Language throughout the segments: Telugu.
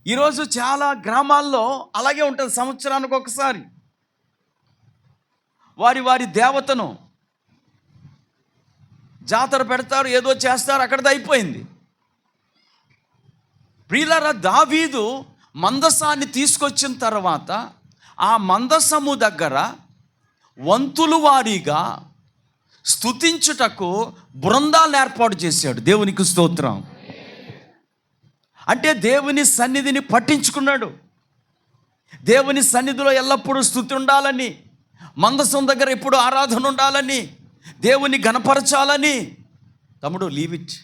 ఈరోజు చాలా గ్రామాల్లో అలాగే ఉంటుంది. సంవత్సరానికి ఒకసారి వారి వారి దేవతను జాతర పెడతారు, ఏదో చేస్తారు, అక్కడిది అయిపోయింది. ప్రియులారా, దావీదు మందసాన్ని తీసుకొచ్చిన తర్వాత ఆ మందసము దగ్గర వంతులు వారీగా స్తుతించుటకు బృందాలను ఏర్పాటు చేశాడు. దేవునికి స్తోత్రం. అంటే దేవుని సన్నిధిని పట్టించుకున్నాడు. దేవుని సన్నిధిలో ఎల్లప్పుడూ స్తుతి ఉండాలని, మందసం దగ్గర ఎప్పుడు ఆరాధన ఉండాలని, దేవుని ఘనపరచాలని. తమ్ముడు, లీవ్ ఇట్.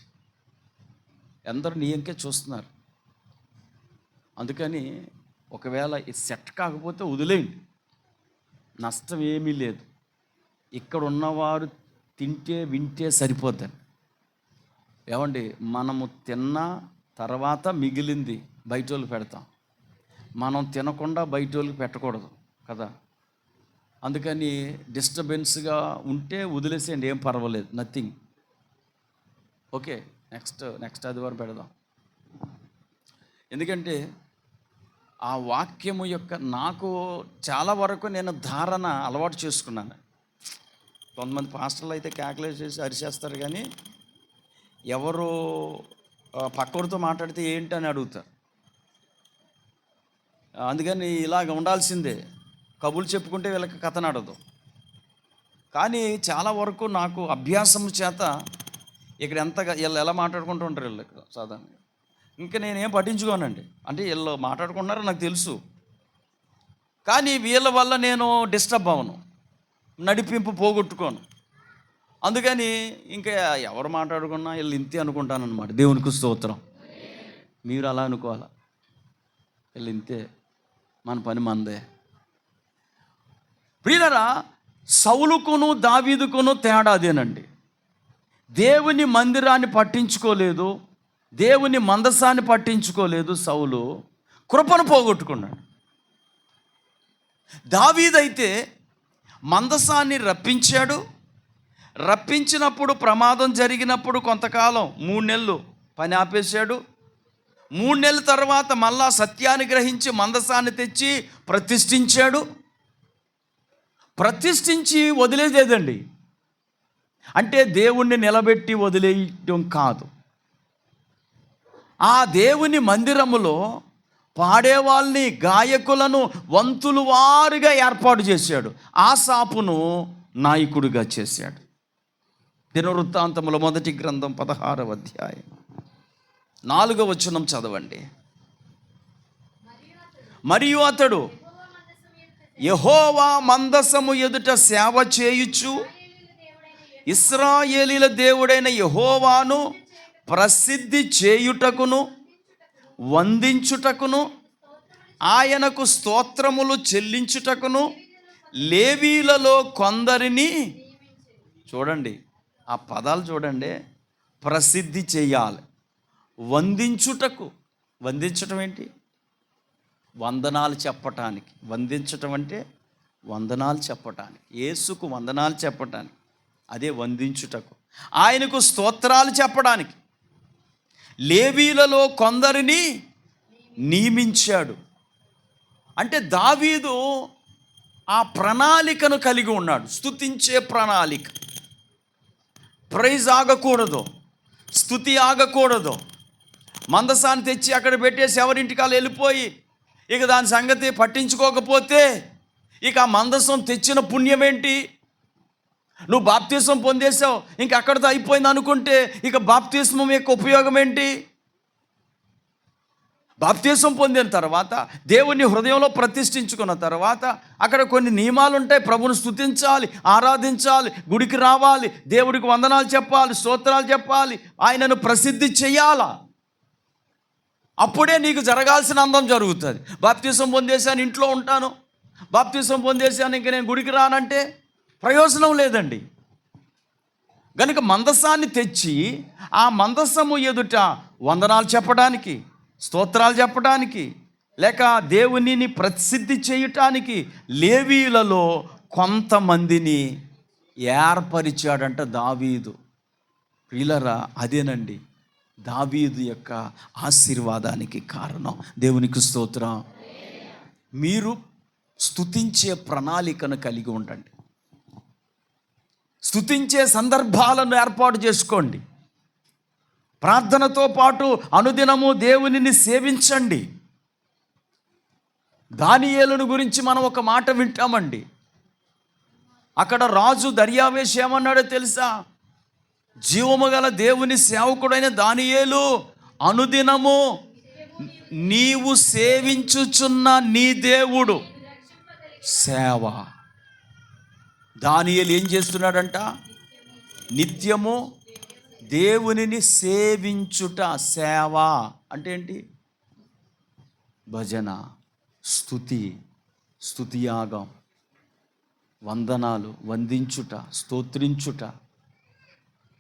అందరూ నీ ఇంకే చూస్తున్నారు. అందుకని ఒకవేళ ఇది సెట్ కాకపోతే వదిలేయండి, నష్టం ఏమీ లేదు. ఇక్కడ ఉన్నవారు తింటే వింటే సరిపోతుంది. ఏమండి, మనము తిన్న తర్వాత మిగిలింది బయట వాళ్ళు పెడతాం, మనం తినకుండా బయట వాళ్ళకి పెట్టకూడదు కదా. అందుకని డిస్టర్బెన్స్గా ఉంటే వదిలేసేయండి, ఏం పర్వాలేదు, నథింగ్. ఓకే, నెక్స్ట్ ఆదివారం పెడదాం. ఎందుకంటే ఆ వాక్యము యొక్క నాకు చాలా వరకు నేను ధారణ అలవాటు చేసుకున్నాను. కొంతమంది పాస్టర్లు అయితే క్యాకులేట్ చేసి అరిచేస్తారు, కానీ ఎవరు పక్కవరితో మాట్లాడితే ఏంటి అని అడుగుతారు. అందుకని ఇలాగ ఉండాల్సిందే, కబుర్లు చెప్పుకుంటే వీళ్ళకి కథ నడదు. కానీ చాలా వరకు నాకు అభ్యాసం చేత ఇక్కడ ఎంతగా వీళ్ళు ఎలా మాట్లాడుకుంటూ ఉంటారు వీళ్ళు ఇక్కడ సాధారణంగా. ఇంకా నేనేం పట్టించుకోనండి, అంటే వీళ్ళు మాట్లాడుకుంటున్నారో నాకు తెలుసు, కానీ వీళ్ళ వల్ల నేను డిస్టర్బ్ అవ్వను, నడిపింపు పోగొట్టుకోను. అందుకని ఇంకా ఎవరు మాట్లాడుకున్నా వీళ్ళు ఇంతే అనుకుంటాను అనమాట. దేవునికి స్తోత్రం. మీరు అలా అనుకోవాలా, వీళ్ళు ఇంతే, మన పని మనదే. ప్రియులారా, సౌలుకును దావీదుకును తేడా అదేనండి. దేవుని మందిరాన్ని పట్టించుకోలేదు, దేవుని మందసాన్ని పట్టించుకోలేదు. సౌలు కృపను పోగొట్టుకున్నాడు. దావీదైతే మందసాన్ని రప్పించాడు. రప్పించినప్పుడు ప్రమాదం జరిగినప్పుడు కొంతకాలం 3 నెలలు పని ఆపేశాడు. 3 నెలల తర్వాత మళ్ళా సత్యాన్ని గ్రహించి మందసాన్ని తెచ్చి ప్రతిష్ఠించాడు. ప్రతిష్ఠించి వదిలేదేదండి, అంటే దేవుణ్ణి నిలబెట్టి వదిలేయటం కాదు. ఆ దేవుని మందిరములో పాడేవాళ్ళని, గాయకులను వంతులు వారుగా ఏర్పాటు చేశాడు. ఆసాపును నాయకుడిగా చేశాడు. దినవృత్తాంతముల 1వ గ్రంథం 16వ అధ్యాయం 4వ వచనం చదవండి. మరియు అతడు యెహోవా మందసము ఎదుట సేవ చేయుచు ఇశ్రాయేలీల దేవుడైన యెహోవాను ప్రసిద్ధి చేయుటకును వందించుటకును ఆయనకు స్తోత్రములు చెల్లించుటకును లేవీలలో కొందరిని, చూడండి ఆ పదాలు చూడండి, ప్రసిద్ధి చేయాలి. వందించుటకు, వందించటం ఏంటి? వందనాలు చెప్పటానికి. వందించటం అంటే వందనాలు చెప్పటానికి, యేసుకు వందనాలు చెప్పటానికి, అదే వందించుటకు. ఆయనకు స్తోత్రాలు చెప్పడానికి లేవీలలో కొందరిని నియమించాడు. అంటే దావీదు ఆ ప్రణాళికను కలిగి ఉన్నాడు, స్తుతించే ప్రణాళిక. ప్రైజ్ ఆగకూడదు, స్తుతి ఆగకూడదు. మందసాన్ని తెచ్చి అక్కడ పెట్టేసి ఎవరింటికాలు వెళ్ళిపోయి ఇక దాని సంగతి పట్టించుకోకపోతే ఇక ఆ మందసం తెచ్చిన పుణ్యం ఏంటి? నువ్వు బాప్తిస్మం పొందేసావు, ఇంక అక్కడితో అయిపోయింది అనుకుంటే ఇక బాప్తిస్మం యొక్క ఉపయోగం ఏంటి? బాప్తిస్మం పొందిన తర్వాత దేవుని హృదయంలో ప్రతిష్ఠించుకున్న తర్వాత అక్కడ కొన్ని నియమాలు ఉంటాయి. ప్రభుని స్తుతించాలి, ఆరాధించాలి, గుడికి రావాలి, దేవుడికి వందనాలు చెప్పాలి, స్తోత్రాలు చెప్పాలి, ఆయనను ప్రసిద్ధి చెయ్యాలా. అప్పుడే నీకు జరగాల్సిన అందం జరుగుతుంది. బాప్తిస్మం పొందేశాను, ఇంట్లో ఉంటాను, బాప్తిస్మం పొందేశాను, ఇంక నేను గుడికి రానంటే ప్రయోజనం లేదండి. కనుక మందసాన్ని తెచ్చి ఆ మందసము ఎదుట వందనాలు చెప్పడానికి, స్తోత్రాలు చెప్పడానికి, లేక దేవునిని ప్రసిద్ధి చేయటానికి లేవీలలో కొంతమందిని ఏర్పరిచాడంట దావీదు. ప్రియులారా, అదేనండి దావీదు యొక్క ఆశీర్వాదానికి కారణం. దేవునికి స్తోత్రం. మీరు స్తుతించే ప్రణాళికను కలిగి ఉండండి. స్తుతించే సందర్భాలను ఏర్పాటు చేసుకోండి. ప్రార్థనతో పాటు అనుదినము దేవునిని సేవించండి. దానియేలును గురించి మనం ఒక మాట వింటామండి. అక్కడ రాజు దర్యావేషు ఏమన్నాడో తెలుసా? జీవము గల దేవుని సేవకుడైన దానియేలు, అనుదినము నీవు సేవించుచున్న నీ దేవుడు సేవ. దానియేలు ఏం చేస్తున్నాడంట? నిత్యము దేవునిని సేవించుట. సేవ అంటే ఏంటి? భజన, స్తుతి, స్తుతియాగం, వందనాలు, వందించుట, స్తోత్రించుట.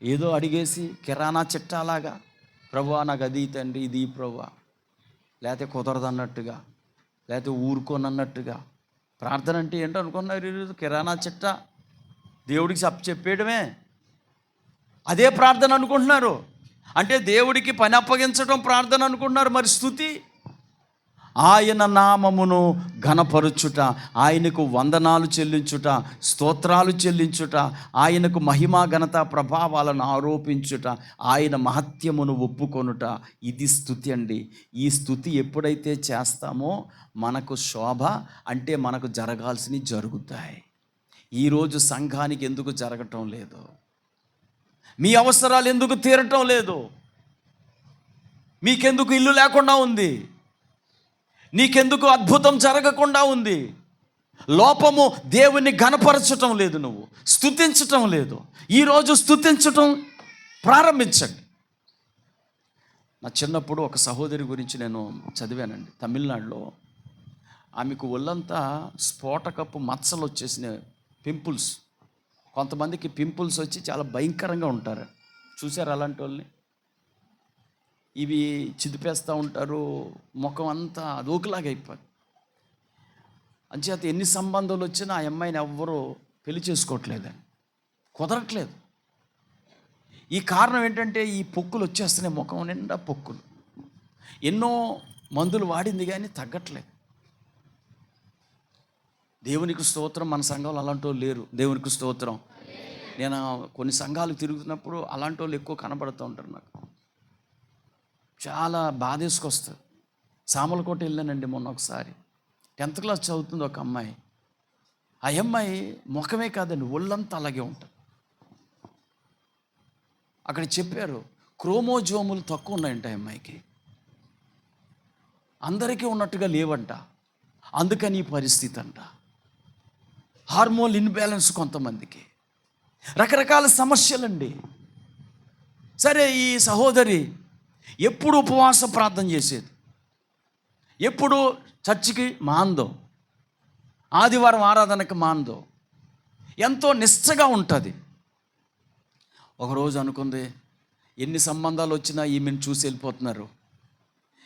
ఏదో అడిగేసి కిరాణా చిట్టాలాగా ప్రభువా నాకు అది తండ్రి ఇది ప్రభువా, లేకపోతే కుదరదన్నట్టుగా, లేకపోతే ఊరుకోనన్నట్టుగా. ప్రార్థన అంటే ఏంటో అనుకున్నారు ఈరోజు? కిరాణా చిట్టా దేవుడికి చెప్పేయడమే, అదే ప్రార్థన అనుకుంటున్నారు. అంటే దేవుడికి పని అప్పగించడం ప్రార్థన అనుకుంటున్నారు. మరి స్తుతి, ఆయన నామమును ఘనపరుచుట, ఆయనకు వందనాలు చెల్లించుట, స్తోత్రాలు చెల్లించుట, ఆయనకు మహిమా ఘనత ప్రభావాలను ఆరోపించుట, ఆయన మహత్యమును ఒప్పుకొనుట, ఇది స్తుతి అండి. ఈ స్తుతి ఎప్పుడైతే చేస్తామో మనకు శోభ, అంటే మనకు జరగాల్సినవి జరుగుతాయి. ఈరోజు సంఘానికి ఎందుకు జరగటం లేదు? మీ అవసరాలు ఎందుకు తీరటం లేదు? మీకెందుకు ఇల్లు లేకుండా ఉంది? నీకెందుకు అద్భుతం జరగకుండా ఉంది? లోపము దేవుణ్ణి ఘనపరచటం లేదు, నువ్వు స్తుతించటం లేదు. ఈరోజు స్తుతించటం ప్రారంభించండి. నా చిన్నప్పుడు ఒక సహోదరి గురించి నేను చదివానండి. తమిళనాడులో ఆమెకు ఒళ్ళంతా స్ఫోటకపు మచ్చలు వచ్చేసిన పింపుల్స్. కొంతమందికి పింపుల్స్ వచ్చి చాలా భయంకరంగా ఉంటారు. చూసారు అలాంటి వాళ్ళని? ఇవి చిదిపేస్తూ ఉంటారు, ముఖం అంతా అదోకలాగా అయిపోయింది. అంచేత ఎన్ని సంబంధాలు వచ్చినా ఆ అమ్మాయిని ఎవ్వరూ పెళ్లి చేసుకోవట్లేదని, కుదరట్లేదు. ఈ కారణం ఏంటంటే ఈ పొక్కులు వచ్చేస్తున్నాయి, ముఖం నిండా పొక్కులు. ఎన్నో మందులు వాడింది కానీ తగ్గట్లేదు. దేవునికి స్తోత్రం. మన సంఘంలో అలాంటి వాళ్ళు లేరు. దేవునికి స్తోత్రం. నేను కొన్ని సంఘాలు తిరుగుతున్నప్పుడు అలాంటి వాళ్ళు ఎక్కువ కనబడుతూ ఉంటారు. నాకు చాలా బాధేసుకొస్తుంది. సామలకోట వెళ్ళానండి మొన్న ఒకసారి. 10th క్లాస్ చదువుతుంది ఒక అమ్మాయి. ఆ అమ్మాయి ముఖమే కాదండి, ఒళ్ళంతా అలాగే ఉంటుంది. అక్కడ చెప్పారు క్రోమోజోములు తక్కువ ఉన్నాయంట ఆ అమ్మాయికి, అందరికీ ఉన్నట్టుగా లేవంట. అందుకని ఈ పరిస్థితి అంట. హార్మోన్ ఇన్బ్యాలెన్స్ కొంతమందికి, రకరకాల సమస్యలండి. సరే, ఈ సహోదరి ఎప్పుడు ఉపవాస ప్రార్థన చేసేది, ఎప్పుడు చర్చికి మాందో, ఆదివారం ఆరాధనకి మాందో, ఎంతో నిష్ఠగా ఉంటుంది. ఒకరోజు అనుకుంది, ఎన్ని సంబంధాలు వచ్చినా ఈమెను చూసి వెళ్ళిపోతున్నారు.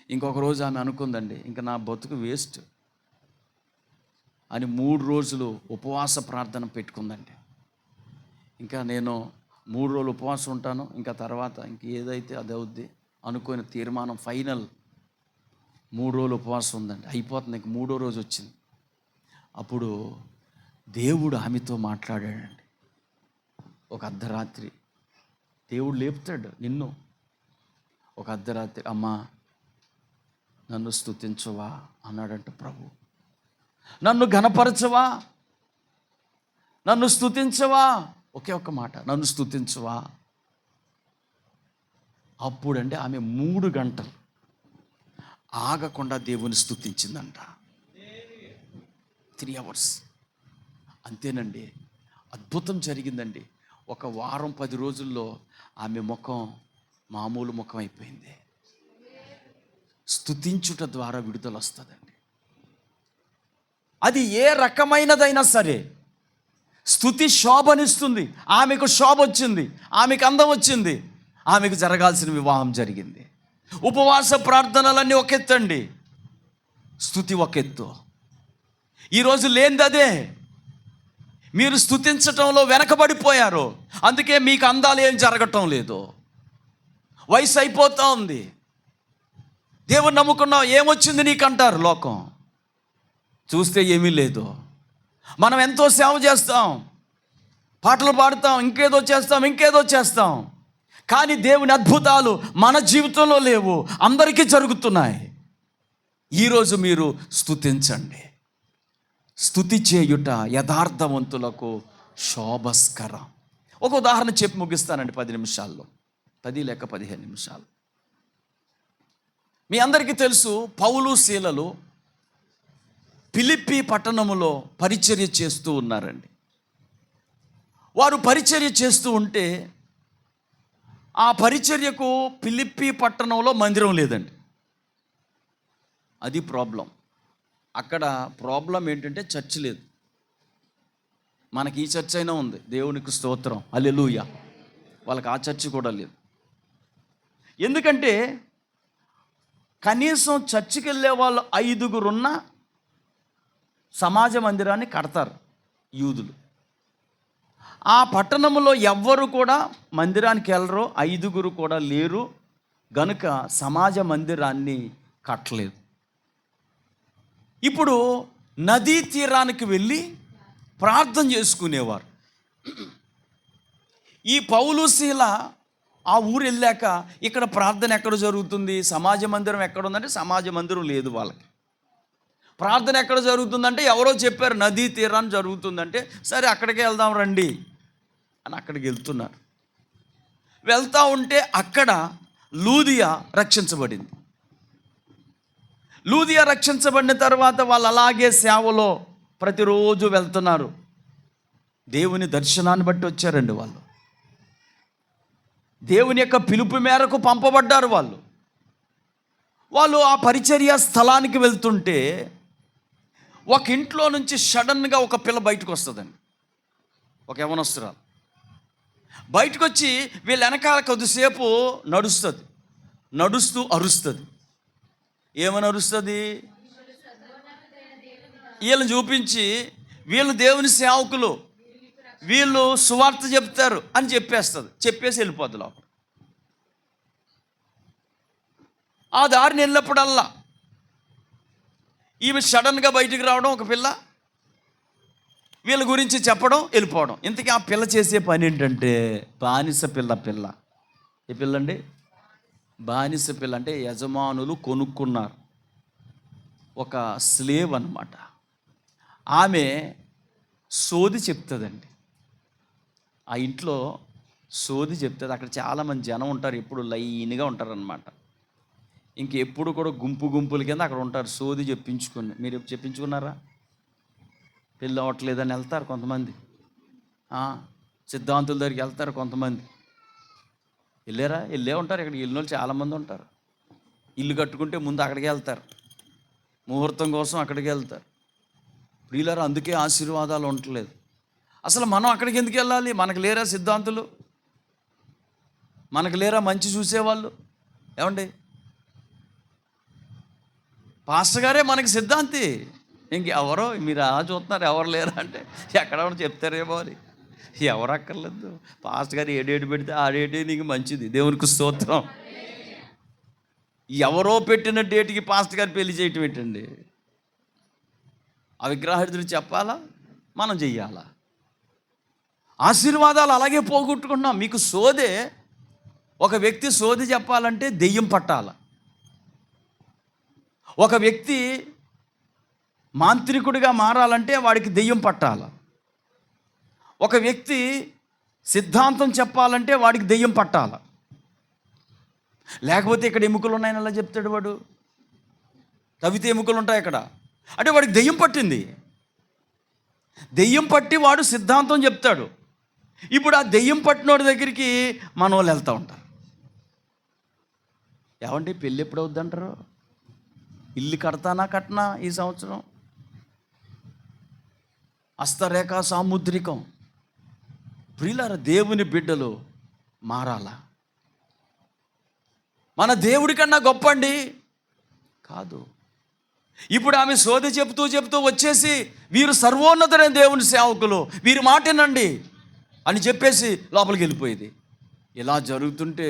ఇంకొక రోజు ఆమె అనుకుందండి, ఇంకా నా బతుకు వేస్ట్ అని 3 రోజులు ఉపవాస ప్రార్థన పెట్టుకుందండి. ఇంకా నేను 3 రోజులు ఉపవాసం ఉంటాను, ఇంకా తర్వాత ఇంక ఏదైతే అది అవుద్ది అనుకుని తీర్మానం ఫైనల్ 3 రోజులు ఉపవాసం ఉందండి. అయిపోతుంది, ఇంక 3వ రోజు వచ్చింది. అప్పుడు దేవుడు ఆమెతో మాట్లాడాడండి. ఒక అర్ధరాత్రి దేవుడు లేపుతాడు నిన్ను. ఒక అర్ధరాత్రి, అమ్మా నన్ను స్తుతించవా అన్నాడంట ప్రభు. నన్ను ఘనపరచవా, నన్ను స్తుతించవా, ఒకే ఒక్క మాట, నన్ను స్తుతించవా. అప్పుడంటే ఆమె 3 గంటలు ఆగకుండా దేవుని స్తుతించిందంట. 3 hours. అంతేనండి, అద్భుతం జరిగిందండి. ఒక వారం 10 రోజుల్లో ఆమె ముఖం మామూలు ముఖం అయిపోయింది. స్తుతించుట ద్వారా విడుదల వస్తుందండి. అది ఏ రకమైనదైనా సరే స్తుతి శోభనిస్తుంది. ఆమెకు శోభ వచ్చింది, ఆమెకు అందం వచ్చింది, ఆమెకు జరగాల్సిన వివాహం జరిగింది. ఉపవాస ప్రార్థనలన్నీ ఒక ఎత్తండి, స్తుతి ఒక ఎత్తు. ఈరోజు లేనిది అదే. మీరు స్తుతించటంలో వెనకబడిపోయారు, అందుకే మీకు అందాలు ఏం జరగటం లేదు. వయసు అయిపోతూ ఉంది, దేవుని నమ్ముకున్నావు, ఏమొచ్చింది నీకంటారు లోకం. చూస్తే ఏమీ లేదు. మనం ఎంతో సేవ చేస్తాం, పాటలు పాడుతాం, ఇంకేదో చేస్తాం, కానీ దేవుని అద్భుతాలు మన జీవితంలో లేవు, అందరికీ జరుగుతున్నాయి. ఈరోజు మీరు స్తుతించండి. స్తుతి చేయుట యథార్థవంతులకు శోభస్కరం. ఒక ఉదాహరణ చెప్పి ముగిస్తానండి, 10 నిమిషాల్లో, 10 లేక 15 నిమిషాలు. మీ అందరికీ తెలుసు, పౌలు శీలలు ఫిలిప్పీ పట్టణములో పరిచర్య చేస్తూ ఉన్నారండి. వారు పరిచర్య చేస్తూ ఉంటే ఆ పరిచర్యకు ఫిలిప్పీ పట్టణంలో మందిరం లేదండి. అది ప్రాబ్లం. అక్కడ ప్రాబ్లం ఏంటంటే చర్చ్ లేదు. మనకి ఈ చర్చ్ అయినా ఉంది, దేవునికి స్తోత్రం, హల్లెలూయా. వాళ్ళకి ఆ చర్చ్ కూడా లేదు. ఎందుకంటే కనీసం చర్చికి వెళ్ళే వాళ్ళు 5గురున్న సమాజ మందిరాన్ని కడతారు యూదులు. ఆ పట్టణంలో ఎవ్వరు కూడా మందిరానికి వెళ్ళరు, 5గురు కూడా లేరు గనుక సమాజ మందిరాన్ని కట్టలేదు. ఇప్పుడు నదీ తీరానికి వెళ్ళి ప్రార్థన చేసుకునేవారు. ఈ పౌలు శీల ఆ ఊరు వెళ్ళాక ఇక్కడ ప్రార్థన ఎక్కడ జరుగుతుంది, సమాజ మందిరం ఎక్కడ ఉందంటే సమాజ మందిరం లేదు వాళ్ళకి. ప్రార్థన ఎక్కడ జరుగుతుందంటే ఎవరో చెప్పారు నదీ తీరాన్ని జరుగుతుందంటే, సరే అక్కడికి వెళ్దాం రండి అని అక్కడికి వెళ్తున్నారు. వెళ్తూ ఉంటే అక్కడ లూదియా రక్షించబడింది. లూదియా రక్షించబడిన తర్వాత వాళ్ళు అలాగే సేవలో ప్రతిరోజు వెళ్తున్నారు. దేవుని దర్శనాన్ని బట్టి వచ్చారండి వాళ్ళు. దేవుని యొక్క పిలుపు మేరకు పంపబడ్డారు వాళ్ళు ఆ పరిచర్య స్థలానికి వెళ్తుంటే ఒక ఇంట్లో నుంచి సడన్గా ఒక పిల్ల బయటకు వస్తుందండి, ఒక యవనస్తురాలు బయటకు వచ్చి వీళ్ళ వెనకాల కొద్దిసేపు నడుస్తూ అరుస్తుంది. ఏమని అరుస్తుంది? వీళ్ళని చూపించి వీళ్ళు దేవుని సేవకులు, వీళ్ళు సువార్త చెప్తారు అని చెప్పేసి వెళ్ళిపోద్ది లోపల. ఆ దారిని వెళ్ళినప్పుడల్లా ఈమె సడన్గా బయటికి రావడం, ఒక పిల్ల వీళ్ళ గురించి చెప్పడం, వెళ్ళిపోవడం. ఇంతకీ ఆ పిల్ల చేసే పని ఏంటంటే బానిస పిల్ల. ఏ పిల్ల అండి? బానిస పిల్ల. అంటే యజమానులు కొనుక్కున్నారు, ఒక స్లేవ్ అన్నమాట. ఆమె సోది చెప్తుందండి, ఆ ఇంట్లో సోది చెప్తుంది. అక్కడ చాలామంది జనం ఉంటారు, ఎప్పుడు లైన్గా ఉంటారనమాట. ఇంకెప్పుడు కూడా గుంపుల కింద అక్కడ ఉంటారు సోది చెప్పించుకుని. మీరు చెప్పించుకున్నారా? పెళ్ళి అవ్వట్లేదని వెళ్తారు కొంతమంది, సిద్ధాంతుల దగ్గరికి వెళ్తారు కొంతమంది. వెళ్ళే ఉంటారు. ఇక్కడ వెళ్ళిన వాళ్ళు చాలామంది ఉంటారు. ఇల్లు కట్టుకుంటే ముందు అక్కడికి వెళ్తారు, ముహూర్తం కోసం అక్కడికి వెళ్తారు. ప్రియులారా, అందుకే ఆశీర్వాదాలు ఉండట్లేదు. అసలు మనం అక్కడికి ఎందుకు వెళ్ళాలి? మనకు లేరా సిద్ధాంతులు? మనకు లేరా మంచి చూసేవాళ్ళు? ఏమండి, పాస్టర్ గారే మనకి సిద్ధాంతి. ఇంకెవరో మీరు అలా చూస్తున్నారు, ఎవరు లేరా అంటే ఎక్కడెవరు చెప్తారేమో అని. ఎవరు అక్కర్లేదు, పాస్టర్ గారు ఏడేడు పెడితే ఆ డేటే నీకు మంచిది, దేవునికి స్తోత్రం. ఎవరో పెట్టిన డేట్కి పాస్టర్ గారు పెళ్లి చేయటం ఏంటండి? ఆ విగ్రహార్థులు చెప్పాలా, మనం చెయ్యాలా? ఆశీర్వాదాలు అలాగే పోగొట్టుకుంటున్నాం. మీకు సోదే, ఒక వ్యక్తి సోది చెప్పాలంటే దెయ్యం పట్టాల. ఒక వ్యక్తి మాంత్రికుడిగా మారాలంటే వాడికి దెయ్యం పట్టాల. ఒక వ్యక్తి సిద్ధాంతం చెప్పాలంటే వాడికి దెయ్యం పట్టాల. లేకపోతే ఇక్కడ ఎముకలు ఉన్నాయని అలా చెప్తాడు వాడు. తవ్వితే ఎముకలు ఉంటాయి అక్కడ అంటే వాడికి దెయ్యం పట్టింది. దెయ్యం పట్టి వాడు సిద్ధాంతం చెప్తాడు. ఇప్పుడు ఆ దెయ్యం పట్టినోడి దగ్గరికి మన వాళ్ళు వెళ్తూ ఉంటారు. ఏమంటే పెళ్ళి ఎప్పుడు అవుద్దంటారు? ఇల్లు కట్టనా ఈ సంవత్సరం? హస్తరేఖ సాముద్రికం. ప్రియులారా, దేవుని బిడ్డలు మారాలా? మన దేవుడి కన్నా గొప్ప అండి కాదు. ఇప్పుడు ఆమె సోది చెప్తూ వచ్చేసి వీరు సర్వోన్నతుడైన దేవుని సేవకులు, వీరి మాటేనండి అని చెప్పేసి లోపలికి వెళ్ళిపోయేది. ఇలా జరుగుతుంటే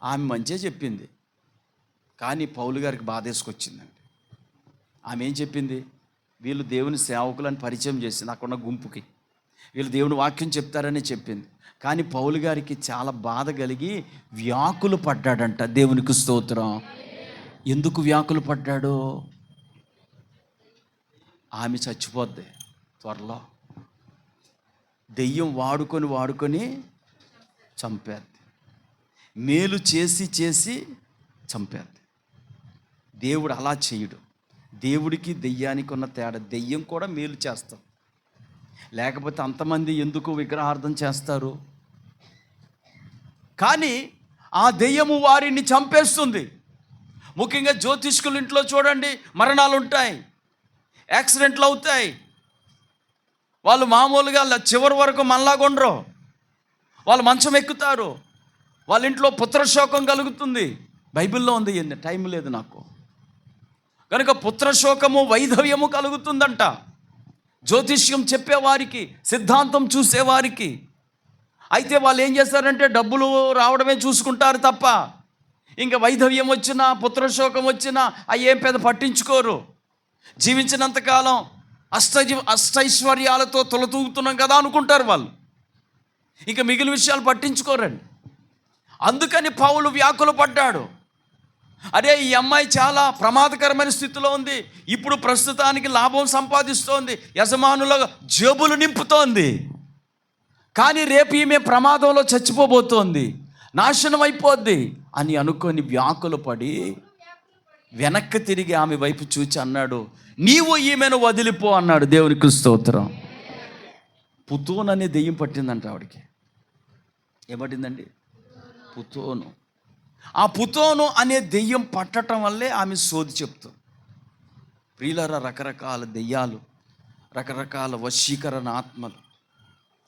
ఆమె మంచిగా చెప్పింది, కానీ పౌలు గారికి బాధేసుకొచ్చిందండి. ఆమె ఏం చెప్పింది? వీళ్ళు దేవుని సేవకులని పరిచయం చేసింది అక్కడున్న గుంపుకి. వీళ్ళు దేవుని వాక్యం చెప్తారని చెప్పింది. కానీ పౌలు గారికి చాలా బాధ కలిగి వ్యాకులు పడ్డాడంట. దేవునికి స్తోత్రం. ఎందుకు వ్యాకులు పడ్డాడు? ఆమె చచ్చిపోద్ది త్వరలో. దెయ్యం వాడుకొని చంపేద్ది. మేలు చేసి చేసి చంపేద్ది. దేవుడు అలా చేయడు. దేవుడికి దెయ్యానికి ఉన్న తేడా, దెయ్యం కూడా మేలు చేస్తాం. లేకపోతే అంతమంది ఎందుకు విగ్రహార్థం చేస్తారు? కానీ ఆ దెయ్యము వారిని చంపేస్తుంది. ముఖ్యంగా జ్యోతిష్కుల ఇంట్లో చూడండి, మరణాలు ఉంటాయి, యాక్సిడెంట్లు అవుతాయి. వాళ్ళు మామూలుగా చివరి వరకు మనలాగా ఉండరు. వాళ్ళు మంచం ఎక్కుతారు, వాళ్ళ ఇంట్లో పుత్రశోకం కలుగుతుంది. బైబిల్లో ఉంది, టైం లేదు నాకు కనుక. పుత్రశోకము వైధవ్యము కలుగుతుందంట జ్యోతిష్యం చెప్పేవారికి, సిద్ధాంతం చూసేవారికి. అయితే వాళ్ళు ఏం చేస్తారంటే డబ్బులు రావడమే చూసుకుంటారు తప్ప ఇంకా వైధవ్యం వచ్చినా పుత్రశోకం వచ్చినా అవి ఏం పెద్ద పట్టించుకోరు. జీవించినంతకాలం అష్టైశ్వర్యాలతో తొలతూగుతున్నాం కదా అనుకుంటారు వాళ్ళు, ఇంకా మిగిలిన విషయాలు పట్టించుకోరండి. అందుకని పౌలు వ్యాకులు పడ్డాడు. అరే, ఈ అమ్మాయి చాలా ప్రమాదకరమైన స్థితిలో ఉంది. ఇప్పుడు ప్రస్తుతానికి లాభం సంపాదిస్తోంది, యజమానుల జేబులు నింపుతోంది. కానీ రేపు ఈమె ప్రమాదంలో చచ్చిపోబోతోంది, నాశనం అయిపోద్ది అని అనుకొని వ్యాకులు పడి వెనక్కి తిరిగి ఆమె వైపు చూచి అన్నాడు, నీవు ఈమెను వదిలిపో అన్నాడు. దేవునికి స్తోత్రం. పుతోను అనే దెయ్యం పట్టిందంట ఆవిడికి. ఏపట్టిందండి? పుతోను. ఆ పుతోను అనే దెయ్యం పట్టడం వల్లే ఆమె సోది చెప్తుంది. ప్రియులారా, రకరకాల దెయ్యాలు, రకరకాల వశీకరణ ఆత్మలు.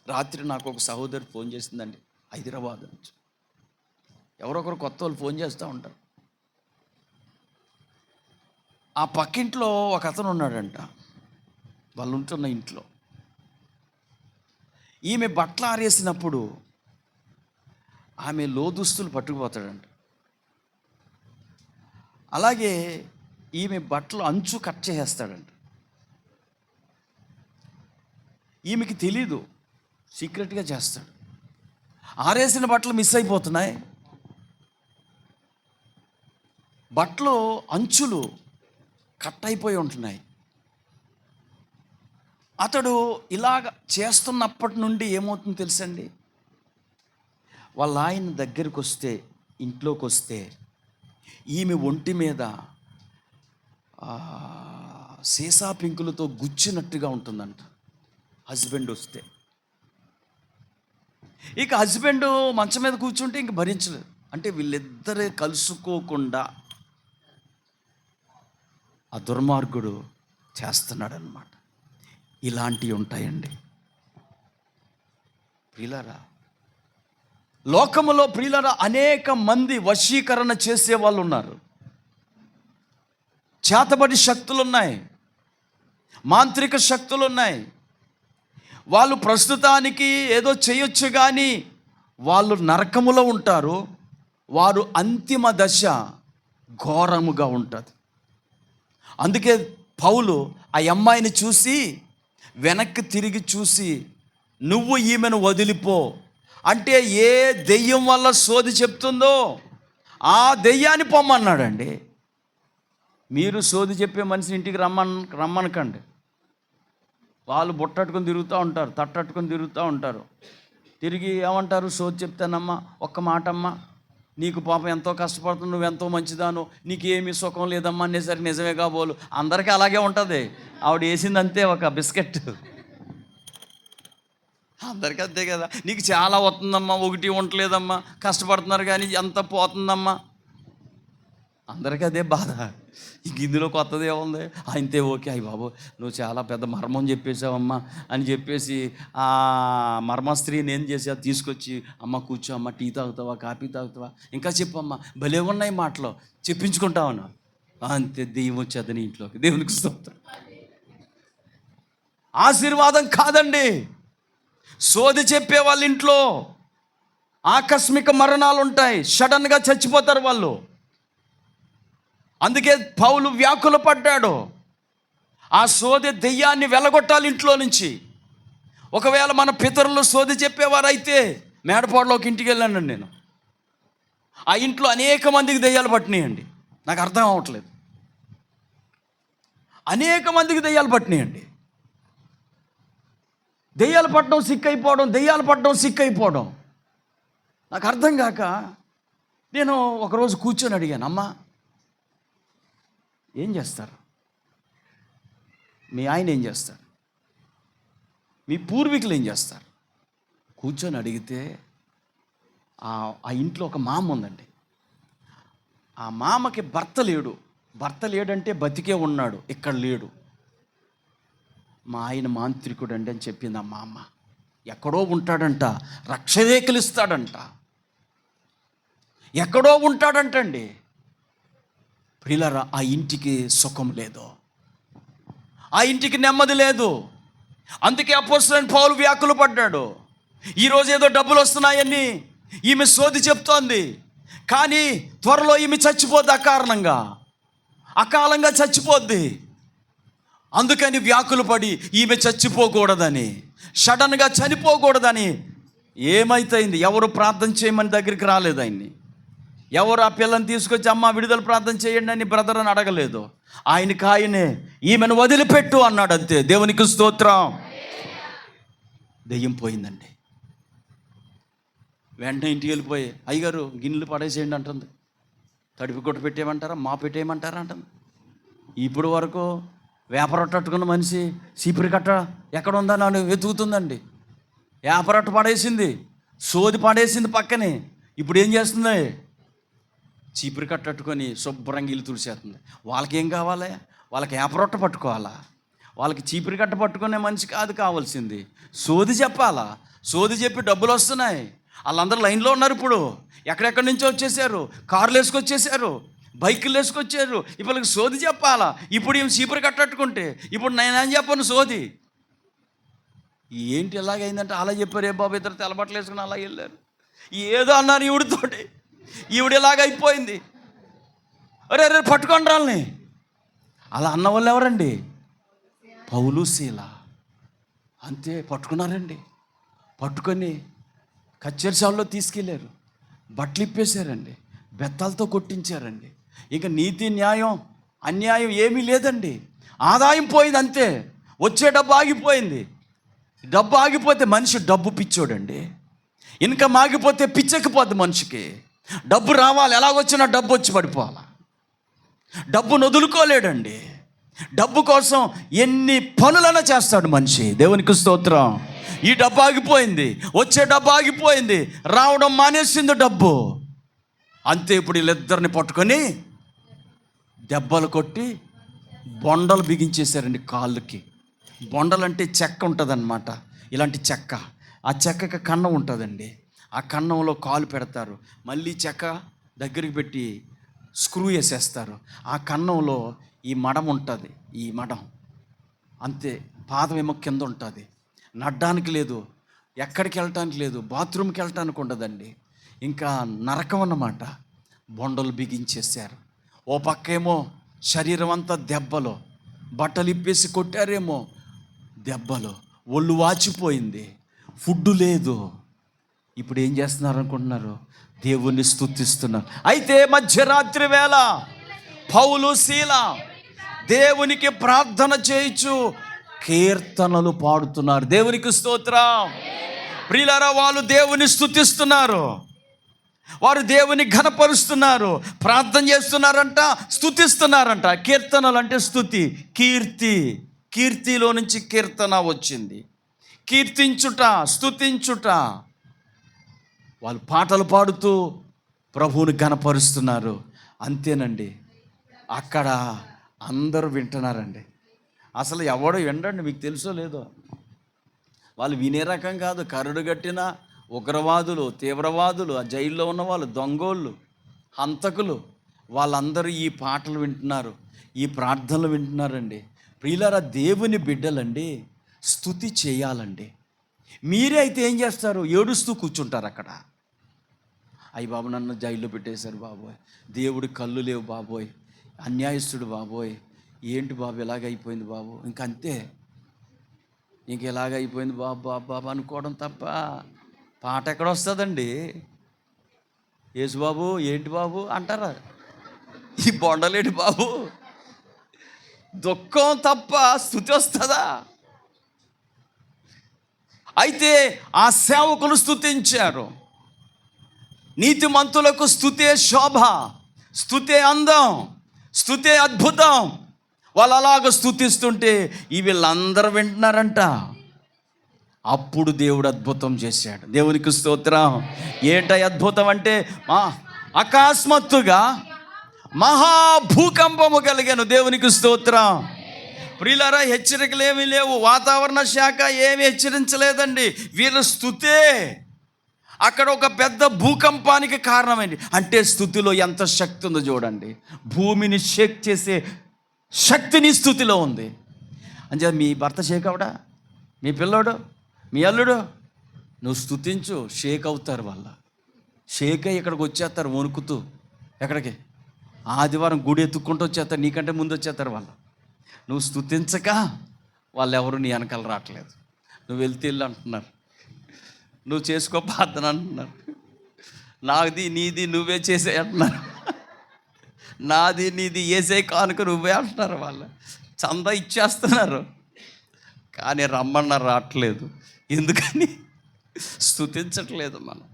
రాత్రి నాకు ఒక సహోదరి ఫోన్ చేసిందండి, హైదరాబాద్ నుంచి. ఎవరొకరు కొత్త వాళ్ళు ఫోన్ చేస్తూ ఉంటారు. ఆ పక్కింట్లో ఒక అతను ఉన్నాడంట, వాళ్ళు ఉంటున్న ఇంట్లో. ఈమె బట్టలు ఆరేసినప్పుడు ఆమె లోదుస్తులు పట్టుకుపోతాడంట. అలాగే ఈమె బట్టలు అంచు కట్ చేసేస్తాడంట. ఈమెకి తెలీదు, సీక్రెట్గా చేస్తాడు. ఆరేసిన బట్టలు మిస్ అయిపోతున్నాయి, బట్టలు అంచులు కట్ అయిపోయి ఉంటున్నాయి. అతడు ఇలాగ చేస్తున్నప్పటి నుండి ఏమవుతుందో తెలుసండి, వాళ్ళ ఆయన దగ్గరికి వస్తే, ఇంట్లోకి వస్తే ఈమె ఒంటి మీద సీసా పింకులతో గుచ్చినట్టుగా ఉంటుందంట హస్బెండ్ వస్తే. ఇక హస్బెండ్ మంచం మీద కూర్చుంటే ఇంక భరించలేదు. అంటే వీళ్ళిద్దరే కలుసుకోకుండా ఆ దుర్మార్గుడు చేస్తున్నాడు అన్నమాట. ఇలాంటివి ఉంటాయండి ప్రియులారా. లోకములో ప్రియులారా అనేక మంది వశీకరణ చేసే వాళ్ళు ఉన్నారు. చేతబడి శక్తులు ఉన్నాయి, మాంత్రిక శక్తులు ఉన్నాయి. వాళ్ళు ప్రస్తుతానికి ఏదో చేయొచ్చు, కానీ వాళ్ళు నరకములో ఉంటారు. వారు అంతిమ దశ ఘోరముగా ఉంటుంది. అందుకే పౌలు ఆ అమ్మాయిని చూసి వెనక్కి తిరిగి చూసి, నువ్వు ఈమెను వదిలిపో అంటే ఏ దెయ్యం వల్ల సోది చెప్తుందో ఆ దెయ్యాన్ని పొమ్మన్నాడండి. మీరు సోది చెప్పే మనిషిని ఇంటికి రమ్మనకండి. వాళ్ళు బుట్టట్టుకొని తిరుగుతూ ఉంటారు, తట్టట్టుకొని తిరుగుతూ ఉంటారు. తిరిగి ఏమంటారు, సోది చెప్తానమ్మా, ఒక్క మాట అమ్మా, నీకు పాపం ఎంతో కష్టపడుతున్నావు, నువ్వు ఎంతో మంచిదాను, నీకేమీ సుఖం లేదమ్మా అనేసరికి నిజమే కాబోలు. అందరికీ అలాగే ఉంటుంది. ఆవిడ వేసింది అంతే, ఒక బిస్కెట్. అందరికీ అంతే కదా. నీకు చాలా వస్తుందమ్మా, ఒకటి ఉండలేదమ్మా, కష్టపడుతున్నారు కానీ ఎంత పోతుందమ్మా. అందరికీ అదే బాధ. ఇంక ఇందులో కొత్తది ఏముంది, అంతే ఓకే, అయ్యి బాబు నువ్వు చాలా పెద్ద మర్మం చెప్పేసావమ్మా అని చెప్పేసి ఆ మర్మ స్త్రీని ఏం చేసా, తీసుకొచ్చి అమ్మ కూర్చో, అమ్మ టీ తాగుతావా, కాఫీ తాగుతావా, ఇంకా చెప్పమ్మా, భలే ఉన్నాయి మాటలు చెప్పించుకుంటావన్నా. అంతే, దెయ్యం వచ్చేది నీ ఇంట్లోకి. దేవునికి స్తోత్రం. ఆశీర్వాదం కాదండి, సోది చెప్పే వాళ్ళ ఇంట్లో ఆకస్మిక మరణాలు ఉంటాయి, సడన్గా చచ్చిపోతారు వాళ్ళు. అందుకే పౌలు వ్యాకుల పడ్డాడు. ఆ సోది దెయ్యాన్ని వెలగొట్టాలి ఇంట్లో నుంచి. ఒకవేళ మన పితరులు సోది చెప్పేవారైతే, మేడపాడులోకి ఇంటికి వెళ్ళానండి నేను. ఆ ఇంట్లో అనేక మందికి దెయ్యాలు పట్టినాయండి. నాకు అర్థం అవ్వట్లేదు. అనేక మందికి దెయ్యాలు పట్టినాయండి. దెయ్యాలు పట్టడం సిక్కైపోవడం, దెయ్యాలు పట్టడం సిక్కైపోవడం నాకు అర్థం కాక నేను ఒకరోజు కూర్చొని అడిగాను, అమ్మా ఏం చేస్తారు, మీ ఆయన ఏం చేస్తారు, మీ పూర్వీకులు ఏం చేస్తారు? కూర్చొని అడిగితే ఆ ఇంట్లో ఒక మామ ఉందండి. ఆ మామకి భర్త లేడంటే బతికే ఉన్నాడు, ఇక్కడ లేడు. మా ఆయన మాంత్రికుడు అండి అని చెప్పింది ఆ మామ. ఎక్కడో ఉంటాడంట, రక్షదేకలిస్తాడంట, ఎక్కడో ఉంటాడంటండి. ప్రియులారా, ఆ ఇంటికి సుఖం లేదు, ఆ ఇంటికి నెమ్మది లేదు. అందుకే అపోస్తలుడైన పౌలు వ్యాకుల పడ్డాడు. ఈరోజు ఏదో డబ్బులు వస్తున్నాయని ఈమె సోది చెప్తోంది, కానీ త్వరలో ఈమె చచ్చిపోద్ది, అకాలంగా చచ్చిపోద్ది. అందుకని వ్యాకులు పడి ఈమె చచ్చిపోకూడదని, సడన్గా చనిపోకూడదని. ఏమైతుంది? ఎవరు ప్రార్థన చేయమని దగ్గరికి రాలేదు ఆయన్ని. ఎవరు ఆ పిల్లని తీసుకొచ్చి అమ్మ విడుదల ప్రార్థన చేయండి అని బ్రదర్ అని అడగలేదు. ఆయనే ఈమెను వదిలిపెట్టు అన్నాడు, అంతే. దేవునికి స్తోత్రం. దెయ్యం పోయిందండి. వెంటనే ఇంటికి వెళ్ళిపోయి, అయ్యగారు గిన్నెలు పడేసేయండి అంటుంది. తడిపి కొట్టు పెట్టేయమంటారా, మా పెట్టేయమంటారా అంటుంది. ఇప్పుడు వరకు వేపరొట్టట్టుకున్న మనిషి చీపురి కట్ట ఎక్కడ ఉందా నన్ను వెతుకుతుందండి. వేపరొట్ట పడేసింది, సోది పడేసింది పక్కనే. ఇప్పుడు ఏం చేస్తుంది? చీపురి కట్టట్టుకొని శుభ్రంగా ఇల్లు తుడిచేస్తుంది. వాళ్ళకి ఏం కావాలి? వాళ్ళకి వేపరొట్ట పట్టుకోవాలా? వాళ్ళకి చీపురి కట్ట పట్టుకునే మనిషి కాదు కావాల్సింది, సోది చెప్పాలా. సోది చెప్పి డబ్బులు వస్తున్నాయి. వాళ్ళందరూ లైన్లో ఉన్నారు. ఇప్పుడు ఎక్కడెక్కడి నుంచో వచ్చేసారు, కార్లు వేసుకొచ్చేసారు, బైకులు వేసుకొచ్చారు. ఇప్పుడు సోది చెప్పాలా. ఇప్పుడు ఏం చీపురు కట్టట్టుకుంటే ఇప్పుడు నేనేం చెప్పను సోది. ఏంటి ఎలాగైందంటే అలా చెప్పారు. ఏ బాబు, ఇద్దరు తెల్లబట్టలు వేసుకుని అలా వెళ్ళారు. ఏదో అన్నారు ఈవిడితోటి, ఈవిడ ఇలాగైపోయింది. అరే పట్టుకోండి రాళ్ళని. అలా అన్న వాళ్ళు ఎవరండి? పౌలు శీల. అంతే, పట్టుకున్నారండి. పట్టుకొని కచ్చేరిశాలలో తీసుకెళ్ళారు, బట్టలు ఇప్పేశారండి, బెత్తాలతో కొట్టించారండి. ఇక నీతి న్యాయం అన్యాయం ఏమీ లేదండి. ఆదాయం పోయింది అంతే. వచ్చే డబ్బు ఆగిపోయింది. డబ్బు ఆగిపోతే మనిషి డబ్బు పిచ్చోడండి. ఇన్కమ్ ఆగిపోతే పిచ్చెక్కిపోద్ది మనిషికి. డబ్బు రావాలి, ఎలాగొచ్చినా డబ్బు వచ్చి పడిపోవాలి. డబ్బును వదులుకోలేడండి. డబ్బు కోసం ఎన్ని పనులైనా చేస్తాడు మనిషి. దేవునికి స్తోత్రం. ఈ డబ్బు ఆగిపోయింది, వచ్చే డబ్బు ఆగిపోయింది, రావడం మానేసింది డబ్బు. అంతే. ఇప్పుడు వీళ్ళిద్దరిని పట్టుకొని దెబ్బలు కొట్టి బొండలు బిగించేశారండి కాళ్ళకి. బొండలు అంటే చెక్క ఉంటుందన్నమాట, ఇలాంటి చెక్క. ఆ చెక్కకి కన్నం ఉంటుందండి. ఆ కన్నంలో కాలు పెడతారు, మళ్ళీ చెక్క దగ్గరికి పెట్టి స్క్రూ వేసేస్తారు. ఆ కన్నంలో ఈ మడం ఉంటుంది, ఈ మడం అంతే. పాదం ఏమో కింద ఉంటుంది, నడ్డానికి లేదు, ఎక్కడికి వెళ్ళటానికి లేదు, బాత్రూమ్కి వెళ్ళటానికి ఉండదండి. ఇంకా నరకం అన్నమాట. బొండలు బిగించేశారు. ఓ పక్కేమో శరీరం అంతా దెబ్బలు, బట్టలు ఇప్పేసి కొట్టారేమో, దెబ్బలు, ఒళ్ళు వాచిపోయింది, ఫుడ్ లేదు. ఇప్పుడు ఏం చేస్తున్నారు అనుకుంటున్నారు? దేవుణ్ణి స్తుతిస్తున్నారు. అయితే మధ్యరాత్రి వేళ పౌలు శీల దేవునికి ప్రార్థన చేయించు కీర్తనలు పాడుతున్నారు. దేవునికి స్తోత్రం. ప్రియులారా, వాళ్ళు దేవుని స్తుతిస్తున్నారు, వారు దేవుని ఘనపరుస్తున్నారు, ప్రార్థన చేస్తున్నారంట, స్తుతిస్తున్నారంట. కీర్తనలు అంటే స్తుతి, కీర్తి. కీర్తిలో నుంచి కీర్తన వచ్చింది. కీర్తించుట, స్తుతించుట. వాళ్ళు పాటలు పాడుతూ ప్రభువుని ఘనపరుస్తున్నారు. అంతేనండి. అక్కడ అందరూ వింటున్నారండి. అసలు ఎవడో వినడండి, మీకు తెలుసో లేదో. వాళ్ళు వినే రకం కాదు. కరుడు గట్టిన ఉగ్రవాదులు, తీవ్రవాదులు, ఆ జైల్లో ఉన్న వాళ్ళు, దొంగోళ్ళు, హంతకులు, వాళ్ళందరూ ఈ పాటలు వింటున్నారు, ఈ ప్రార్థనలు వింటున్నారండి. ప్రియులారా, దేవుని బిడ్డలండి స్తుతి చేయాలండి. మీరే అయితే ఏం చేస్తారు? ఏడుస్తూ కూర్చుంటారు అక్కడ. అయ్యి బాబు నన్ను జైల్లో పెట్టేశారు బాబోయ్, దేవుడి కళ్ళు లేవు బాబోయ్, అన్యాయస్తుడు బాబోయ్, ఏంటి బాబు ఇలాగైపోయింది బాబు, ఇంకంతే, ఇంక ఇలాగైపోయింది బాబు బాబు బాబు అనుకోవడం తప్ప పాట ఎక్కడ వస్తుందండి? యేసు బాబు ఏంటి బాబు అంటారా? ఈ బొండలేటి బాబు, దుఃఖం తప్ప స్తుతి వస్తుందా? అయితే ఆ సేవకులు స్తుతించారు. నీతిమంతులకు స్తుతే శోభ, స్తుతే అందం, స్తుతే అద్భుతం. వాళ్ళు అలాగ స్తుతిస్తుంటే ఈ వీళ్ళందరూ వింటున్నారంట. అప్పుడు దేవుడు అద్భుతం చేశాడు. దేవునికి స్తోత్రం. ఏంట అద్భుతం అంటే అకస్మాత్తుగా మహాభూకంపము కలిగాను. దేవునికి స్తోత్రం. ప్రియులారా, హెచ్చరికలు ఏమీ లేవు, వాతావరణ శాఖ ఏమీ హెచ్చరించలేదండి. వీళ్ళ స్తుతే అక్కడ ఒక పెద్ద భూకంపానికి కారణమైంది. అంటే స్తుతిలో ఎంత శక్తి ఉందో చూడండి. భూమిని షేక్ చేసే శక్తిని స్తుతిలో ఉంది. అంటే మీ భర్త షేక్ అవడా, మీ పిల్లోడు, మీ అల్లుడు, నువ్వు స్తుతించు, షేక్ అవుతారు. వాళ్ళ షేక్ అయ్యి ఇక్కడికి వచ్చేస్తారు వణుకుతూ. ఎక్కడికి? ఆదివారం గుడి ఎత్తుక్కుంటూ వచ్చేస్తారు, నీకంటే ముందు వచ్చేస్తారు వాళ్ళు. నువ్వు స్తుతించక వాళ్ళు ఎవరు నీ వెనకాల రావట్లేదు. నువ్వు వెళ్తే వెళ్ళి అంటున్నారు, నువ్వు చేసుకో ప్రార్థన అంటున్నారు, నాది నీది నువ్వే చేసే అంటున్నారు, నాది నీది ఏసే కానుక నువ్వే అంటున్నారు. వాళ్ళు చందా ఇచ్చేస్తున్నారు, కానీ రమ్మన్నారు రావట్లేదు. ఎందుకని? స్తుతించట్లేదు. మనం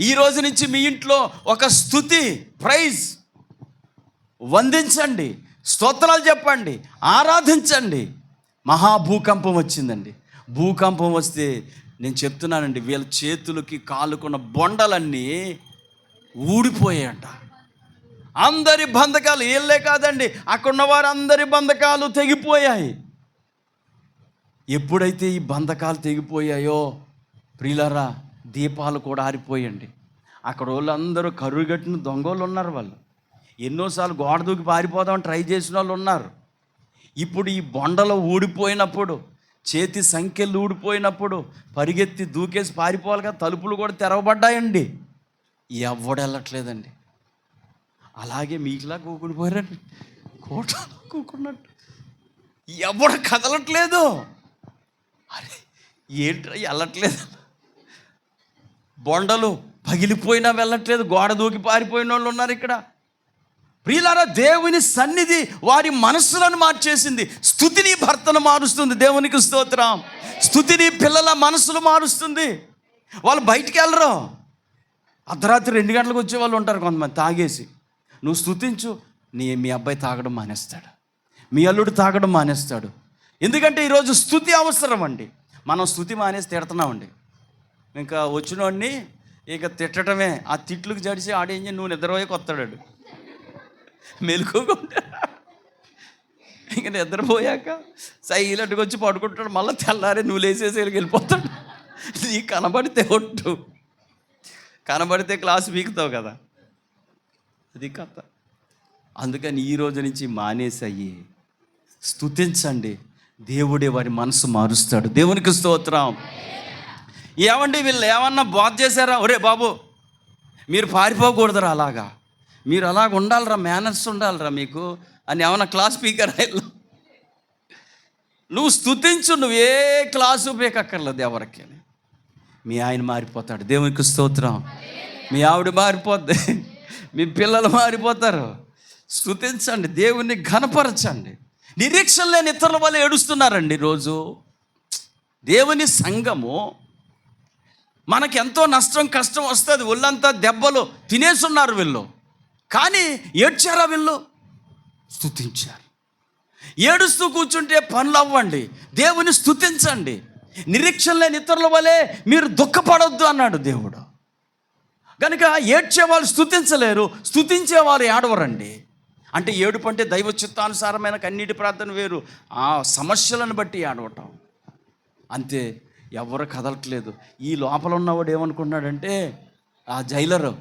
ఈ రోజు నుంచి మీ ఇంట్లో ఒక స్తుతి, ప్రైజ్, వందించండి, స్తోత్రాలు చెప్పండి, ఆరాధించండి. మహాభూకంపం వచ్చిందండి. భూకంపం వస్తే నేను చెప్తున్నానండి, వీళ్ళ చేతులకి కాలుకున్న బొండలన్నీ ఊడిపోయాయంట. అందరి బంధకాలు, వీళ్ళే కాదండి, అక్కడున్న వారు అందరి బంధకాలు తెగిపోయాయి. ఎప్పుడైతే ఈ బంధకాలు తెగిపోయాయో ప్రియులారా, దీపాలు కూడా ఆరిపోయండి. అక్కడ వాళ్ళందరూ కరువుగట్టిన దొంగోళ్ళు ఉన్నారు. వాళ్ళు ఎన్నోసార్లు గోడ దూకి పారిపోదామని ట్రై చేసిన వాళ్ళు ఉన్నారు. ఇప్పుడు ఈ బొండలు ఊడిపోయినప్పుడు, చేతి సంఖ్యలు ఊడిపోయినప్పుడు పరిగెత్తి దూకేసి పారిపోవాలి కదా. తలుపులు కూడా తెరవబడ్డాయండి. ఎవడు వెళ్ళట్లేదండి. అలాగే మీకులా కూకుడిపోయారండి, కోట కూకున్నట్టు. ఎవడు కదలట్లేదు. అరే ఏంట్రా వెళ్ళట్లేదు? బొండలు పగిలిపోయినా వెళ్ళట్లేదు. గోడ దూకి పారిపోయిన వాళ్ళు ఉన్నారు ఇక్కడ. ప్రియులారా, దేవుని సన్నిధి వారి మనస్సులను మార్చేసింది. స్తుతిని భర్తను మారుస్తుంది. దేవునికి స్తోత్రం. స్తుతిని పిల్లల మనస్సులు మారుస్తుంది. వాళ్ళు బయటికి వెళ్ళరు. అర్ధరాత్రి 2 గంటలకు వచ్చే వాళ్ళు ఉంటారు కొంతమంది తాగేసి. నువ్వు స్తుతించు, మీ అబ్బాయి తాగడం మానేస్తాడు, మీ అల్లుడు తాగడం మానేస్తాడు. ఎందుకంటే ఈరోజు స్తుతి అవసరం అండి. మనం స్తుతి మానేసి తిడుతున్నామండి. ఇంకా వచ్చినోడిని ఇక తిట్టడమే. ఆ తిట్లకు జడిసి ఆడేం నువ్వు నిద్రపోయి వస్తాడు. మెలుకోకుండా ఇంక నిద్రపోయాక సైలెంట్గా వచ్చి పడుకుంటాడు. మళ్ళీ తెల్లారి నువ్వు లేసేసి వెళ్ళిపోతాడు. నీకు కనబడితే ఒట్టు, కనబడితే క్లాస్ వీకుతావు కదా, అది కథ. అందుకని ఈ రోజు నుంచి మానేసయ్యి స్తుతించండి. దేవుడే వారి మనసు మారుస్తాడు. దేవునికి స్తోత్రం. ఏమండి వీళ్ళు ఏమన్నా బాధ చేశారా? ఒరే బాబు మీరు పారిపోకూడదురా, అలాగా మీరు అలాగ ఉండాలిరా, మేనర్స్ ఉండాలిరా మీకు అని ఏమన్నా క్లాస్ స్పీకర్ అయ్యా? నువ్వు స్తుతించు, నువ్వు ఏ క్లాసు ఉపయోగక్కర్లేదు ఎవరికి. మీ ఆయన మారిపోతాడు. దేవునికి స్తోత్రం. మీ ఆవిడ మారిపోద్ది, మీ పిల్లలు మారిపోతారు. స్తుతించండి, దేవుణ్ణి ఘనపరచండి. నిరీక్షణ లేని ఇతరుల వల్ల ఏడుస్తున్నారండి ఈరోజు. దేవుని సంఘము మనకి ఎంతో నష్టం కష్టం వస్తుంది. ఒళ్ళంతా దెబ్బలు తినేస్తున్నారు వీళ్ళు, కానీ ఏడ్చారా వీళ్ళు? స్తుతించారు. ఏడుస్తూ కూర్చుంటే పనులు అవ్వండి. దేవుని స్తుతించండి. నిరీక్షణ లేని ఇతరుల వలె మీరు దుఃఖపడొద్దు అన్నాడు దేవుడు. కనుక ఏడ్చే వాళ్ళు స్తుతించలేరు, స్తుతించే వాళ్ళు ఏడవరండి. అంటే ఏడుపు అంటే దైవ చిత్తానుసారమైన కన్నీటి ప్రార్థన వేరు, ఆ సమస్యలను బట్టి ఏడవటం అంతే. ఎవరు కదలట్లేదు. ఈ లోపల ఉన్నవాడు ఏమనుకున్నాడంటే, ఆ జైలరు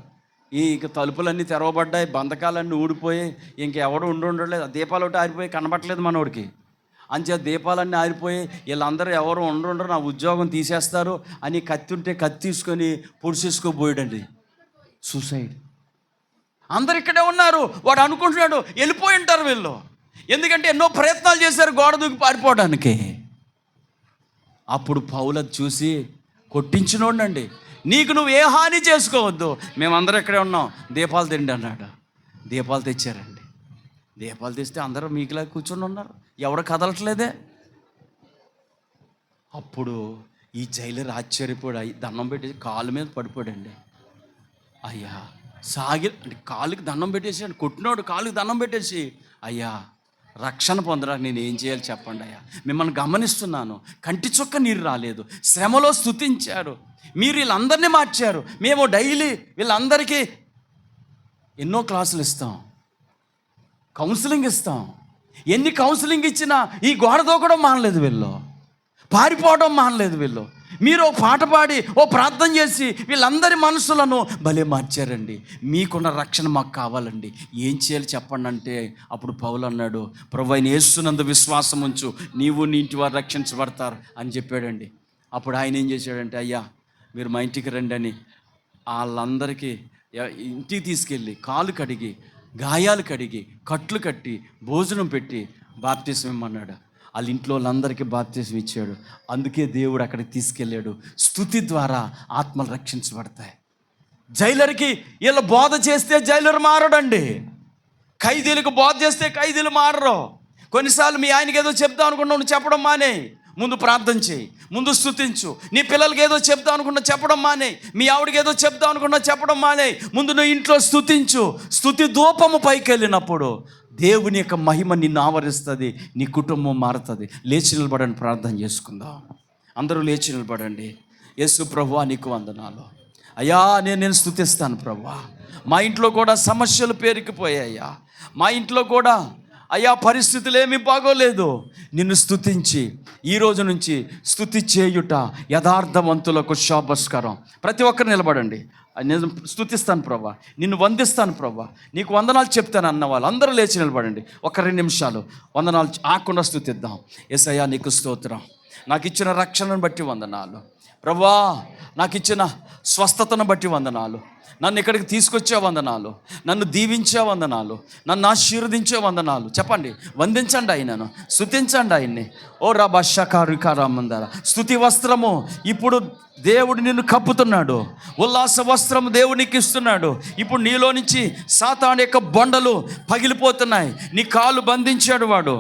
ఇక తలుపులన్నీ తెరవబడ్డాయి, బంధకాలన్నీ ఊడిపోయి ఇంకెవడు ఉండలేదు. ఆ దీపాలు ఒకటి ఆరిపోయి కనబట్టలేదు మనోడికి. అంచే దీపాలన్నీ ఆరిపోయి వీళ్ళందరూ ఎవరు ఉండరు, నా ఉద్యోగం తీసేస్తారు అని కత్తి ఉంటే కత్తి తీసుకొని పొడిచేసుకోబోయాడండి. సూసైడ్. అందరు ఇక్కడే ఉన్నారు, వాడు అనుకుంటున్నాడు వెళ్ళిపోయి ఉంటారు వీళ్ళు, ఎందుకంటే ఎన్నో ప్రయత్నాలు చేశారు గోడ దూకి పారిపోవడానికి. అప్పుడు పౌలు చూసి కొట్టించినోడండి, నీకు నువ్వు ఏ హాని చేసుకోవద్దు, మేమందరం ఇక్కడే ఉన్నాం, దీపాలు తిండి అన్నాడు. దీపాలు తెచ్చారండి. దీపాలు తెస్తే అందరూ మీకులా కూర్చొని ఉన్నారు, ఎవరు కదలట్లేదే. అప్పుడు ఈ జైలర్ ఆశ్చర్యపోయి దండం పెట్టి కాలు మీద పడిపోయాడండి. అయ్యా అంటే కాలుకి దండం పెట్టేసి, కొట్టినోడు కాలుకి దండం పెట్టేసి, అయ్యా రక్షణ పొందడానికి నేను ఏం చేయాలి చెప్పండి అయ్యా, మిమ్మల్ని గమనిస్తున్నాను, కంటి చుక్క నీరు రాలేదు, శ్రమలో స్తుతించారు, మీరు వీళ్ళందరినీ మార్చారు, మేము డైలీ వీళ్ళందరికీ ఎన్నో క్లాసులు ఇస్తాం, కౌన్సిలింగ్ ఇస్తాం, ఎన్ని కౌన్సిలింగ్ ఇచ్చినా ఈ గోడ దూకడం మానలేదు వీళ్ళు, పారిపోవడం మానలేదు వీళ్ళు. మీరు ఓ పాట పాడి ఓ ప్రార్థన చేసి వీళ్ళందరి మనసులను భలే మార్చారండి. మీకున్న రక్షణ మాకు కావాలండి, ఏం చేయాలి చెప్పండి అంటే అప్పుడు పౌలు అన్నాడు, ప్రభువైన యేసునందు విశ్వాసం ఉంచు, నీవు నీ ఇంటి వారు రక్షించబడతారు అని చెప్పాడండి. అప్పుడు ఆయన ఏం చేశాడంటే, అయ్యా మీరు మా ఇంటికి రండి అని వాళ్ళందరికీ ఇంటికి తీసుకెళ్ళి కాలు కడిగి, గాయాలు కడిగి, కట్లు కట్టి, భోజనం పెట్టి బాప్తిసం ఇమ్మన్నాడు. వాళ్ళ ఇంట్లో వాళ్ళందరికీ బాప్తిసం ఇచ్చాడు. అందుకే దేవుడు అక్కడికి తీసుకెళ్ళాడు. స్తుతి ద్వారా ఆత్మలు రక్షించబడతాయి. జైలర్కి వీళ్ళు బోధ చేస్తే జైలర్ మారడండి, ఖైదీలకు బోధ చేస్తే ఖైదీలు మారరు. కొన్నిసార్లు మీ ఆయనకి ఏదో చెప్తాం అనుకున్నావు, నువ్వు చెప్పడం మానే, ముందు ప్రార్థన చేయి, ముందు స్తుతించు. నీ పిల్లలకి ఏదో చెప్తాం అనుకున్నా చెప్పడం మానే, మీ ఆవిడకి ఏదో చెప్తాం అనుకున్నా చెప్పడం మానే, ముందు నువ్వు ఇంట్లో స్తుతించు. స్తుతి ధూపము పైకి వెళ్ళినప్పుడు దేవుని యొక్క మహిమ నిన్ను ఆవరిస్తుంది, నీ కుటుంబం మారుతుంది. లేచి నిలబడండి, ప్రార్థన చేసుకుందాం. అందరూ లేచి నిలబడండి. యేసు ప్రభువా నీకు వందనాలు అయ్యా, నేను స్తుతిస్తాను ప్రభువా. మా ఇంట్లో కూడా సమస్యలు పేరుకుపోయాయ్యా, మా ఇంట్లో కూడా అయ్యా పరిస్థితులు ఏమీ బాగోలేదు. నిన్ను స్తుతించి ఈరోజు నుంచి స్తుతి చేయుట యథార్థవంతులకు శోభస్కరం. ప్రతి ఒక్కరు నిలబడండి. నేను స్తుతిస్తాను ప్రభా, నిన్ను వందిస్తాను ప్రభా, నీకు వందనాలు చెప్తాను అన్న వాళ్ళు అందరూ లేచి నిలబడండి. ఒక 2 నిమిషాలు వందనాలు ఆకుండా స్తుతిద్దాం. యేసయ్యా నీకు స్తోత్రం, నాకు ఇచ్చిన రక్షణను బట్టి వందనాలు ప్రభా, నాకు ఇచ్చిన స్వస్థతను బట్టి వందనాలు, నన్ను ఇక్కడికి తీసుకొచ్చే వందనాలు, నన్ను దీవించే వందనాలు, నన్ను ఆశీర్వదించే వందనాలు. చెప్పండి, వందించండి ఆయనను, స్తుతించండి ఆయన్ని. ఓ రాబాషకారుకారామందార స్తుతి వస్త్రము ఇప్పుడు దేవుడు నిన్ను కప్పుతున్నాడు, ఉల్లాస వస్త్రము దేవునికి ఇస్తున్నాడు. ఇప్పుడు నీలో నుంచి సాతాను యొక్క బొండలు పగిలిపోతున్నాయి. నీ కాళ్ళు బంధించాడు వాడు,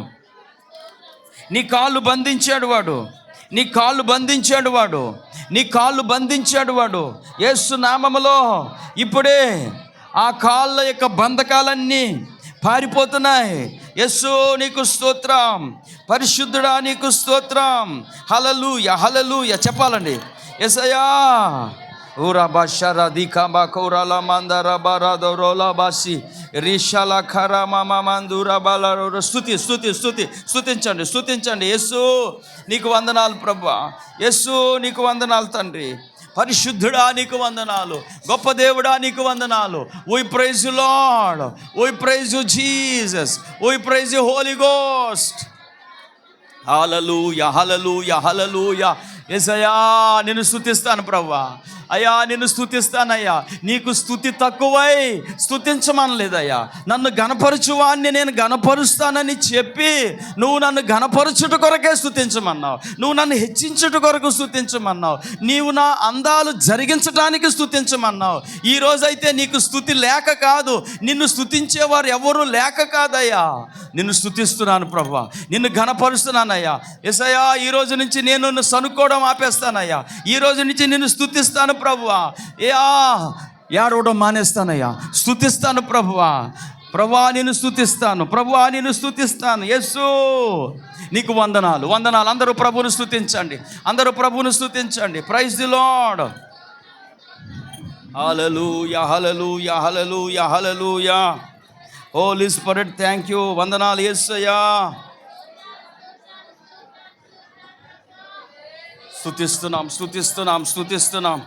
నీ కాళ్ళు బంధించాడు వాడు, నీ కాళ్ళు బంధించాడు వాడు, నీ కాళ్ళు బంధించాడు వాడు. యేసు నామములో ఇప్పుడే ఆ కాళ్ళ యొక్క బంధకాలన్నీ పారిపోతున్నాయి. యేసు నీకు స్తోత్రం, పరిశుద్ధుడా నీకు స్తోత్రం. హల్లెలూయా హల్లెలూయా చెప్పాలండి. యేసయ్యా ఊరా బాషరా దికాబా కౌరాల మందర బారాదోరోలా బాసి రిషాల ఖరా మామా మందురా బాల స్తుతి స్తుతి స్తుతి స్తుతించండి స్తుతించండి. యేసు నీకు వందనాలు ప్రభువా, యేసు నీకు వందనాలు తండ్రి, పరిశుద్ధుడా నీకు వందనాలు, గొప్ప దేవుడా నీకు వందనాలు. We praise you Lord, we praise you Jesus, we praise you Holy Ghost. Hallelujah hallelujah హల్లెలూయా. యేసయ్యా నిన్ను స్తుతిస్తాను ప్రభువా, అయ్యా నిన్ను స్తుతిస్తానయ్యా. నీకు స్తుతి తక్కువై స్తుతించమనలేదయ్యా, నన్ను గణపరచువాన్ని నేను గణపరుస్తానని చెప్పి నువ్వు నన్ను గణపరచుట కొరకే స్తుతించమన్నావు, నువ్వు నన్ను హెచ్చించుట కొరకు స్తుతించమన్నావు, నీవు నా అందాలు జరిగించడానికి స్తుతించమన్నావు. ఈరోజైతే నీకు స్తుతి లేక కాదు, నిన్ను స్తుతించేవారు ఎవరు లేక కాదయ్యా, నిన్ను స్తుతిస్తున్నాను ప్రభువా, నిన్ను గణపరుస్తున్నానయ్యా. యేసయ్యా ఈరోజు నుంచి నేను నిన్ను సనుక్కోవడం ఆపేస్తానయ్యా, ఈరోజు నుంచి నిన్ను స్తుతిస్తాను ప్రభువా, ఏడవడం మానేస్తానయ్యా, స్తుతిస్తాను ప్రభువా. ప్రభువా నిన్ను స్తుతిస్తాను, ప్రభువా నిన్ను స్తుతిస్తాను. యేసు నీకు వందనాలు వందనాలు. అందరూ ప్రభువును స్తుతించండి, అందరూ ప్రభువును స్తుతించండి. Praise the lord. Hallelujah hallelujah hallelujah hallelujah. Holy spirit thank you. వందనాలు యేసయ్యా. స్తుతిస్తున్నాం స్తుతిస్తున్నాం స్తుతిస్తున్నాం.